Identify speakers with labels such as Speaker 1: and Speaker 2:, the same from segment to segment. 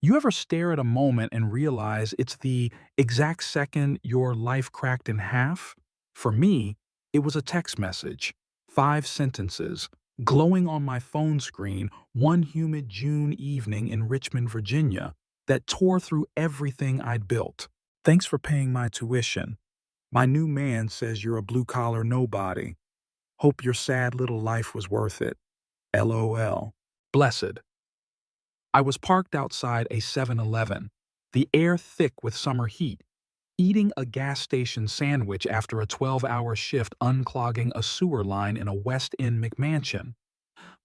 Speaker 1: You ever stare at a moment and realize it's the exact second your life cracked in half? For me, it was a text message, 5 sentences, glowing on my phone screen one humid June evening in Richmond, Virginia, that tore through everything I'd built. Thanks for paying my tuition. My new man says you're a blue-collar nobody. Hope your sad little life was worth it. LOL. Blessed. I was parked outside a 7-Eleven, the air thick with summer heat, eating a gas station sandwich after a 12-hour shift unclogging a sewer line in a West End McMansion.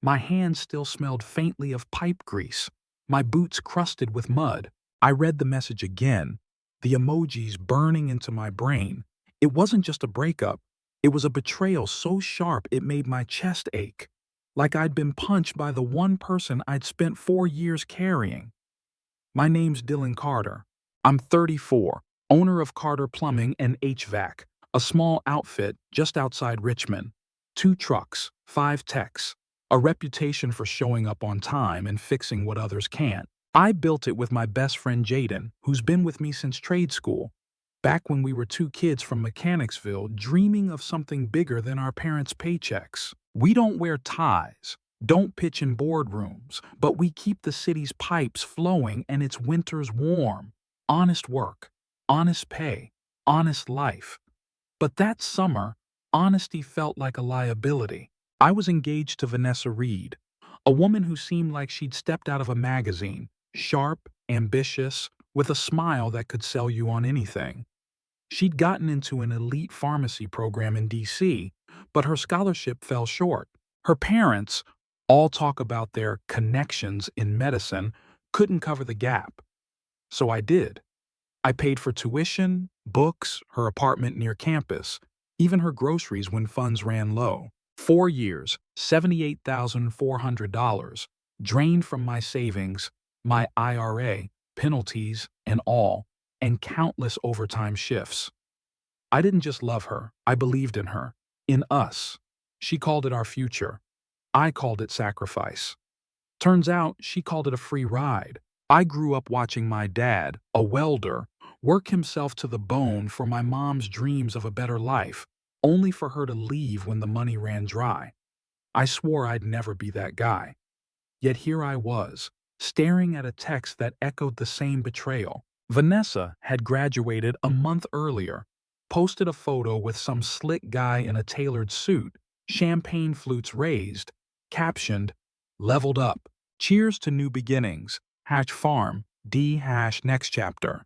Speaker 1: My hands still smelled faintly of pipe grease, my boots crusted with mud. I read the message again, the emojis burning into my brain. It wasn't just a breakup, it was a betrayal so sharp it made my chest ache, like I'd been punched by the one person I'd spent 4 years carrying. My name's Dylan Carter. I'm 34, owner of Carter Plumbing and HVAC, a small outfit just outside Richmond. 2 trucks, 5 techs, a reputation for showing up on time and fixing what others can't. I built it with my best friend Jaden, who's been with me since trade school, back when we were 2 kids from Mechanicsville dreaming of something bigger than our parents' paychecks. We don't wear ties, don't pitch in boardrooms, but we keep the city's pipes flowing and its winters warm. Honest work, honest pay, honest life. But that summer, honesty felt like a liability. I was engaged to Vanessa Reed, a woman who seemed like she'd stepped out of a magazine, sharp, ambitious, with a smile that could sell you on anything. She'd gotten into an elite pharmacy program in D.C., but her scholarship fell short. Her parents, all talk about their connections in medicine, couldn't cover the gap. So I did. I paid for tuition, books, her apartment near campus, even her groceries when funds ran low. 4 years, $78,400, drained from my savings, my IRA, penalties, and all, and countless overtime shifts. I didn't just love her, I believed in her, in us. She called it our future. I called it sacrifice. Turns out she called it a free ride. I grew up watching my dad, a welder, work himself to the bone for my mom's dreams of a better life, only for her to leave when the money ran dry. I swore I'd never be that guy. Yet here I was, staring at a text that echoed the same betrayal. Vanessa had graduated a month earlier, posted a photo with some slick guy in a tailored suit, champagne flutes raised, captioned, "Leveled up. Cheers to new beginnings. Hatch Farm. Next chapter."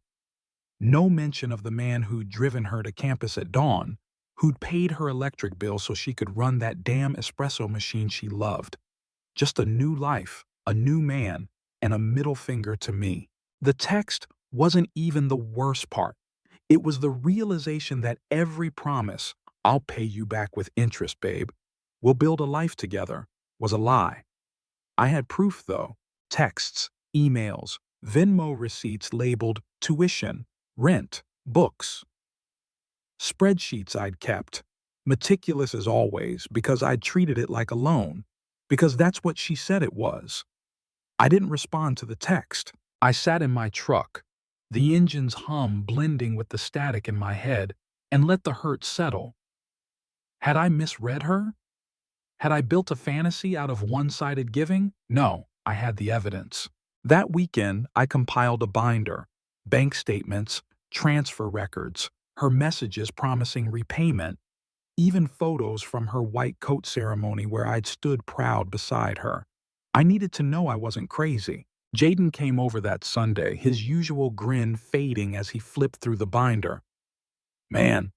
Speaker 1: No mention of the man who'd driven her to campus at dawn, who'd paid her electric bill so she could run that damn espresso machine she loved. Just a new life, a new man, and a middle finger to me. The text wasn't even the worst part. It was the realization that every promise, "I'll pay you back with interest, babe. We'll build a life together," was a lie. I had proof, though. Texts, emails, Venmo receipts labeled tuition, rent, books. Spreadsheets I'd kept, meticulous as always, because I'd treated it like a loan, because that's what she said it was. I didn't respond to the text. I sat in my truck, the engine's hum blending with the static in my head, and let the hurt settle. Had I misread her? Had I built a fantasy out of one-sided giving? No, I had the evidence. That weekend, I compiled a binder, bank statements, transfer records, her messages promising repayment, even photos from her white coat ceremony where I'd stood proud beside her. I needed to know I wasn't crazy. Jaden came over that Sunday, his usual grin fading as he flipped through the binder. "Man,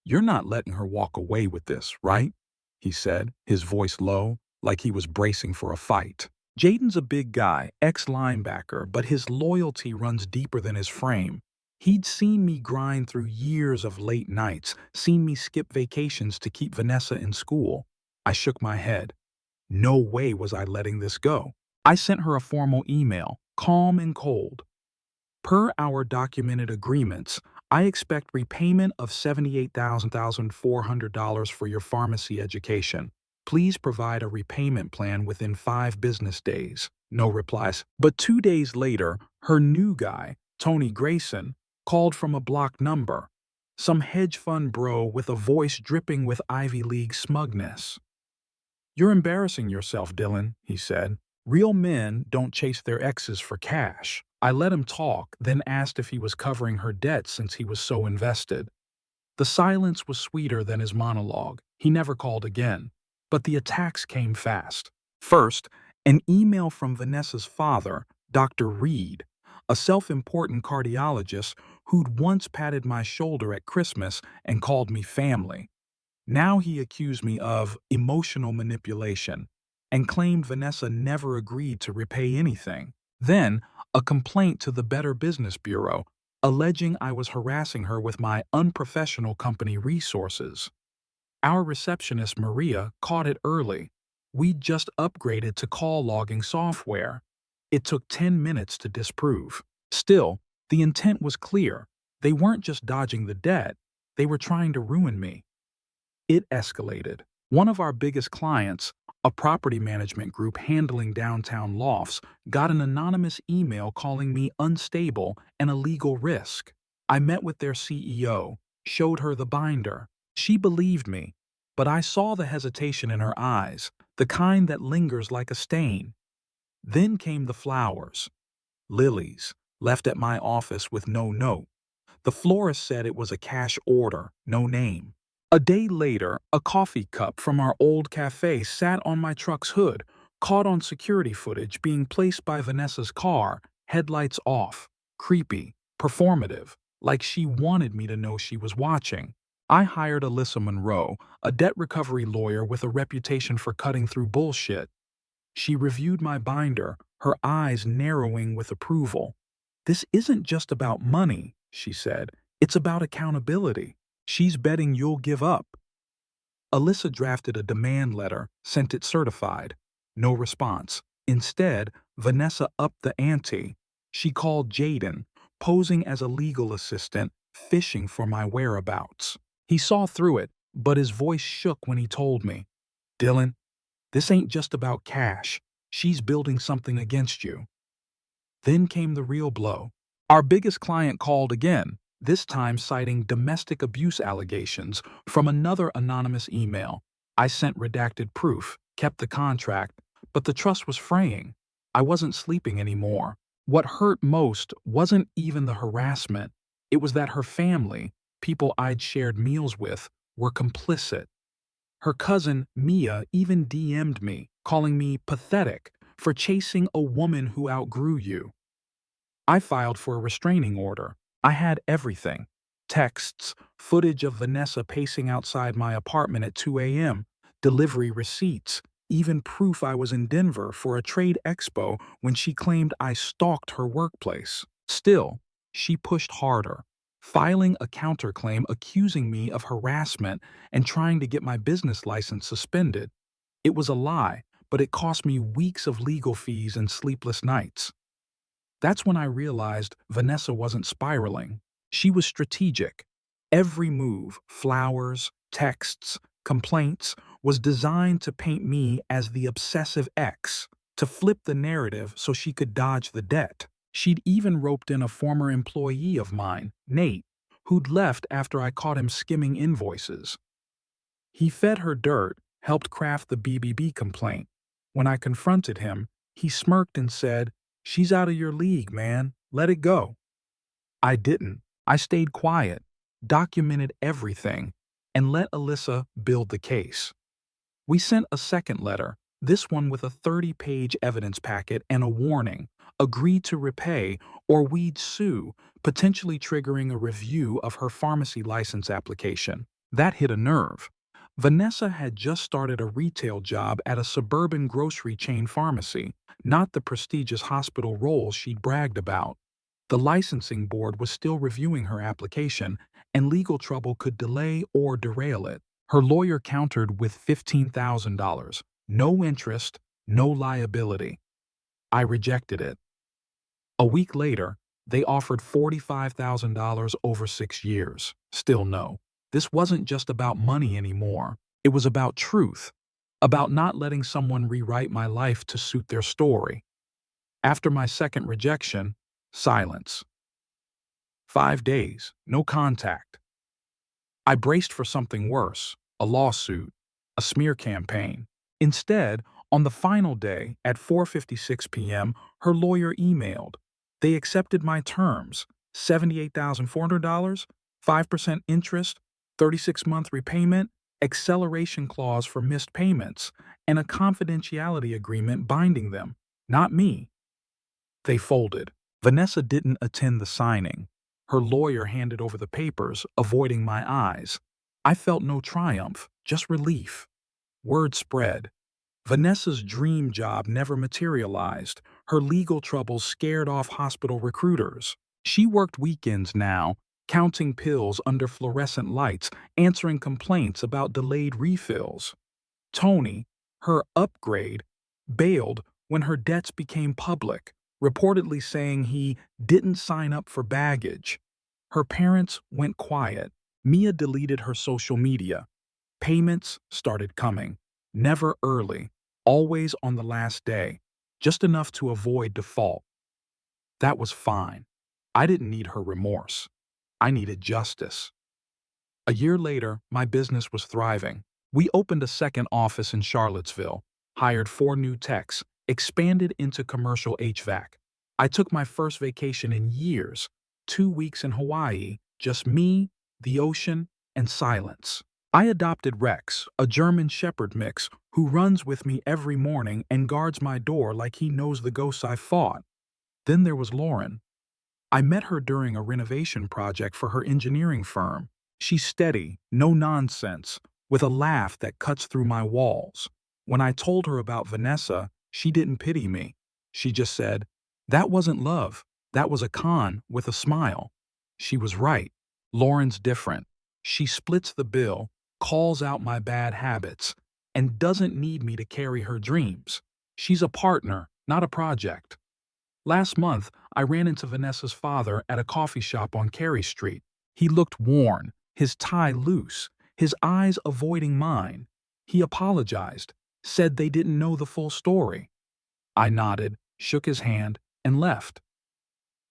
Speaker 1: you're not letting her walk away with this, right?" he said, his voice low, like he was bracing for a fight. Jaden's a big guy, ex-linebacker, but his loyalty runs deeper than his frame. He'd seen me grind through years of late nights, seen me skip vacations to keep Vanessa in school. I shook my head. No way was I letting this go. I sent her a formal email, calm and cold. "Per our documented agreements, I expect repayment of $78,400 for your pharmacy education. Please provide a repayment plan within 5 business days. No replies. But 2 days later, her new guy, Tony Grayson, called from a blocked number. Some hedge fund bro with a voice dripping with Ivy League smugness. "You're embarrassing yourself, Dylan," he said. "Real men don't chase their exes for cash." I let him talk, then asked if he was covering her debt since he was so invested. The silence was sweeter than his monologue. He never called again. But the attacks came fast. First, an email from Vanessa's father, Dr. Reed, a self-important cardiologist who'd once patted my shoulder at Christmas and called me family. Now he accused me of emotional manipulation and claimed Vanessa never agreed to repay anything. Then, a complaint to the Better Business Bureau, alleging I was harassing her with my unprofessional company resources. Our receptionist, Maria, caught it early. We'd just upgraded to call logging software. It took 10 minutes to disprove. Still, the intent was clear. They weren't just dodging the debt, they were trying to ruin me. It escalated. One of our biggest clients, a property management group handling downtown lofts, got an anonymous email calling me unstable and a legal risk. I met with their CEO, showed her the binder. She believed me, but I saw the hesitation in her eyes, the kind that lingers like a stain. Then came the flowers. Lilies, left at my office with no note. The florist said it was a cash order, no name. A day later, a coffee cup from our old cafe sat on my truck's hood, caught on security footage being placed by Vanessa's car, headlights off. Creepy, performative, like she wanted me to know she was watching. I hired Alyssa Monroe, a debt recovery lawyer with a reputation for cutting through bullshit. She reviewed my binder, her eyes narrowing with approval. "This isn't just about money," she said. "It's about accountability. She's betting you'll give up." Alyssa drafted a demand letter, sent it certified. No response. Instead, Vanessa upped the ante. She called Jaden, posing as a legal assistant, fishing for my whereabouts. He saw through it, but his voice shook when he told me, "Dylan, this ain't just about cash. She's building something against you." Then came the real blow. Our biggest client called again, this time citing domestic abuse allegations from another anonymous email. I sent redacted proof, kept the contract, but the trust was fraying. I wasn't sleeping anymore. What hurt most wasn't even the harassment. It was that her family, people I'd shared meals with, were complicit. Her cousin, Mia, even DM'd me, calling me pathetic for chasing a woman who outgrew you. I filed for a restraining order. I had everything. Texts, footage of Vanessa pacing outside my apartment at 2 a.m., delivery receipts, even proof I was in Denver for a trade expo when she claimed I stalked her workplace. Still, she pushed harder, filing a counterclaim accusing me of harassment and trying to get my business license suspended. It was a lie, but it cost me weeks of legal fees and sleepless nights. That's when I realized Vanessa wasn't spiraling. She was strategic. Every move, flowers, texts, complaints, was designed to paint me as the obsessive ex, to flip the narrative so she could dodge the debt. She'd even roped in a former employee of mine, Nate, who'd left after I caught him skimming invoices. He fed her dirt, helped craft the BBB complaint. When I confronted him, he smirked and said, "She's out of your league, man. Let it go." I didn't. I stayed quiet, documented everything, and let Alyssa build the case. We sent a second letter, this one with a 30-page evidence packet and a warning, agreed to repay or we'd sue, potentially triggering a review of her pharmacy license application. That hit a nerve. Vanessa had just started a retail job at a suburban grocery chain pharmacy, not the prestigious hospital role she'd bragged about. The licensing board was still reviewing her application, and legal trouble could delay or derail it. Her lawyer countered with $15,000. No interest, no liability. I rejected it. A week later, they offered $45,000 over 6 years. Still no. This wasn't just about money anymore. It was about truth. about not letting someone rewrite my life to suit their story. After my second rejection, silence. 5 days, no contact. I braced for something worse, a lawsuit, a smear campaign. Instead, on the final day at 4:56 p.m., her lawyer emailed. They accepted my terms, $78,400, 5% interest, 36-month repayment, acceleration clause for missed payments, and a confidentiality agreement binding them, not me. They folded. Vanessa didn't attend the signing. Her lawyer handed over the papers, avoiding my eyes. I felt no triumph, just relief. Word spread. Vanessa's dream job never materialized. Her legal troubles scared off hospital recruiters. She worked weekends now, counting pills under fluorescent lights, answering complaints about delayed refills. Tony, her upgrade, bailed when her debts became public, reportedly saying he didn't sign up for baggage. Her parents went quiet. Mia deleted her social media. Payments started coming. Never early, always on the last day, just enough to avoid default. That was fine. I didn't need her remorse. I needed justice. A year later, my business was thriving. We opened a second office in Charlottesville, hired 4 new techs, expanded into commercial HVAC. I took my first vacation in years, 2 weeks in Hawaii, just me, the ocean, and silence. I adopted Rex, a German Shepherd mix, who runs with me every morning and guards my door like he knows the ghosts I fought. Then there was Lauren. I met her during a renovation project for her engineering firm. She's steady, no nonsense, with a laugh that cuts through my walls. When I told her about Vanessa, she didn't pity me. She just said, "That wasn't love. That was a con," with a smile. She was right. Lauren's different. She splits the bill, calls out my bad habits, and doesn't need me to carry her dreams. She's a partner, not a project. Last month, I ran into Vanessa's father at a coffee shop on Carey Street. He looked worn, his tie loose, his eyes avoiding mine. He apologized, said they didn't know the full story. I nodded, shook his hand, and left.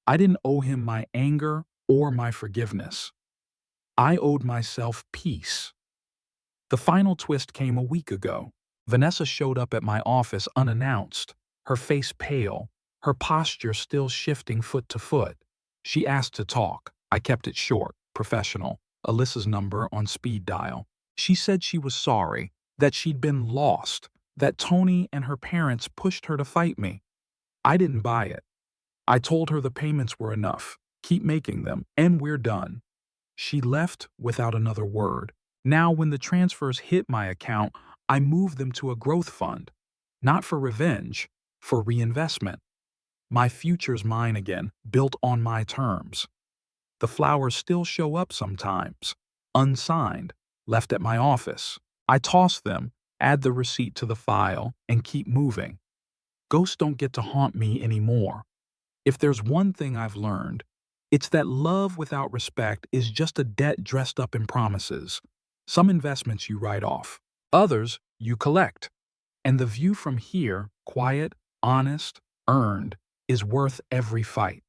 Speaker 1: I didn't owe him my anger or my forgiveness. I owed myself peace. The final twist came a week ago. Vanessa showed up at my office unannounced, her face pale, her posture still shifting foot to foot. She asked to talk. I kept it short, professional, Alyssa's number on speed dial. She said she was sorry, that she'd been lost, that Tony and her parents pushed her to fight me. I didn't buy it. I told her the payments were enough, keep making them, and we're done. She left without another word. Now when the transfers hit my account, I moved them to a growth fund. Not for revenge, for reinvestment. My future's mine again, built on my terms. The flowers still show up sometimes, unsigned, left at my office. I toss them, add the receipt to the file, and keep moving. Ghosts don't get to haunt me anymore. If there's one thing I've learned, it's that love without respect is just a debt dressed up in promises. Some investments you write off, others you collect. And the view from here, quiet, honest, earned, is worth every fight.